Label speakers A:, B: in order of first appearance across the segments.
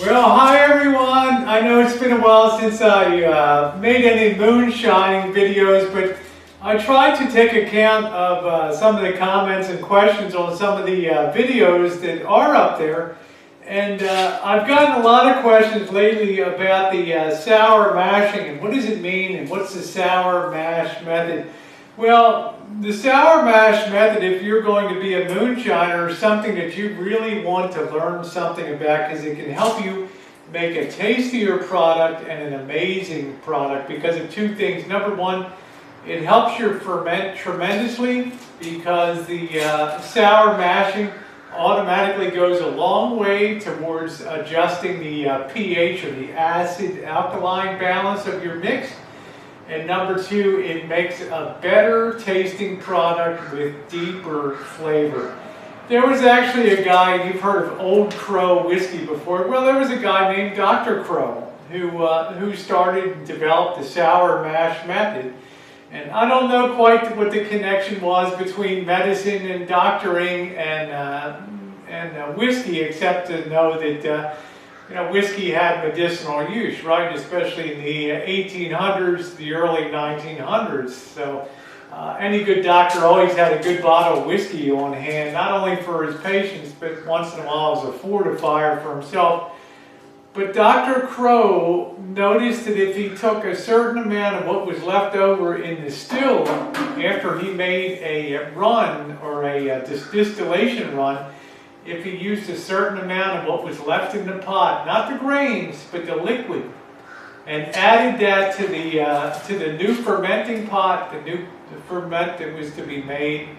A: Well, hi everyone. I know it's been a while since I made any moonshining videos, but I tried to take account of some of the comments and questions on some of the videos that are up there. And I've gotten a lot of questions lately about the sour mashing and what does it mean and what's the sour mash method. Well, the sour mash method, if you're going to be a moonshiner, is something that you really want to learn something about because it can help you make a tastier product and an amazing product because of two things. Number one, it helps you ferment tremendously because the sour mashing automatically goes a long way towards adjusting the pH or the acid-alkaline balance of your mix. And number two, it makes a better tasting product with deeper flavor. There was actually a guy, you've heard of Old Crow whiskey before. Well, there was a guy named Dr. Crow who started and developed the sour mash method. And I don't know quite what the connection was between medicine and doctoring and whiskey, except to know that whiskey had medicinal use, right? Especially in the 1800s, the early 1900s. So any good doctor always had a good bottle of whiskey on hand, not only for his patients, but once in a while as a fortifier for himself. But Dr. Crow noticed that if he took a certain amount of what was left over in the still after he made a run or a distillation run, if he used a certain amount of what was left in the pot, not the grains, but the liquid, and added that to the new fermenting pot, the ferment that was to be made,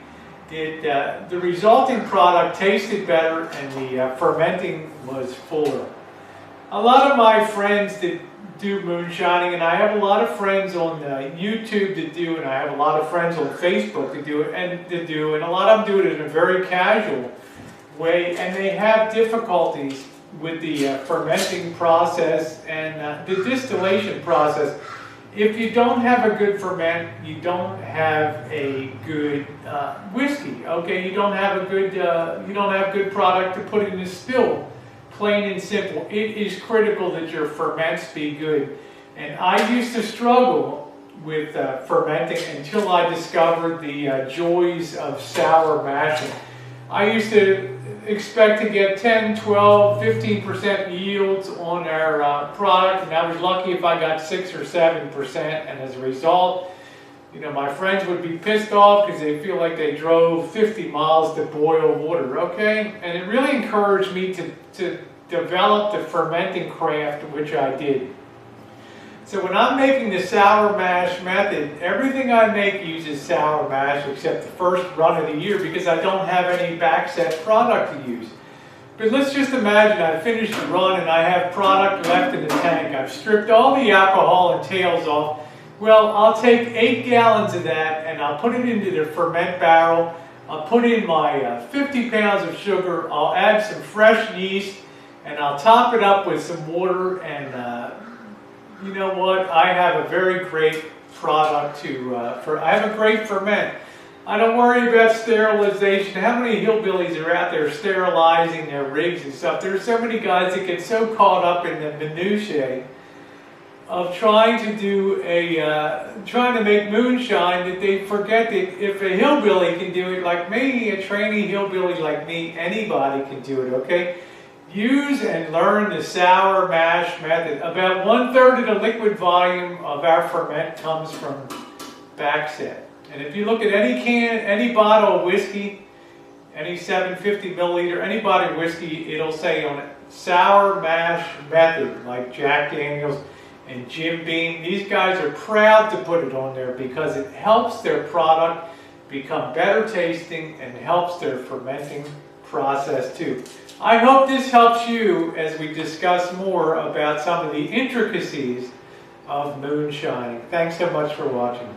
A: the resulting product tasted better and the fermenting was fuller. A lot of my friends that do moonshining, and I have a lot of friends on YouTube that do, and I have a lot of friends on Facebook that do it, and a lot of them do it in a very casual way, and they have difficulties with the fermenting process and the distillation process. If you don't have a good ferment, you don't have a good whiskey. Okay, you don't have good product to put in the still. Plain and simple. It is critical that your ferments be good. And I used to struggle with fermenting until I discovered the joys of sour mashing. I used to expect to get 10, 12, 15% yields on our product, and I was lucky if I got 6 or 7%, and as a result, my friends would be pissed off because they feel like they drove 50 miles to boil water, okay? And it really encouraged me to develop the fermenting craft, which I did. So when I'm making the sour mash method, everything I make uses sour mash except the first run of the year because I don't have any backset product to use. But let's just imagine I finished the run and I have product left in the tank. I've stripped all the alcohol and tails off. Well, I'll take 8 gallons of that and I'll put it into the ferment barrel. I'll put in my 50 pounds of sugar. I'll add some fresh yeast and I'll top it up with some water, and you know what? I have a very great product I have a great ferment. I don't worry about sterilization. How many hillbillies are out there sterilizing their rigs and stuff? There's so many guys that get so caught up in the minutiae of trying to make moonshine that they forget that if a hillbilly can do it like me, a trainee hillbilly like me, anybody can do it, okay? Use and learn the sour mash method. About 1/3 of the liquid volume of our ferment comes from backset. And if you look at any bottle of whiskey, any 750 milliliter, any bottle of whiskey, it'll say on it, sour mash method, like Jack Daniels and Jim Beam. These guys are proud to put it on there because it helps their product become better tasting and helps their fermenting process too. I hope this helps you as we discuss more about some of the intricacies of moonshining. Thanks so much for watching.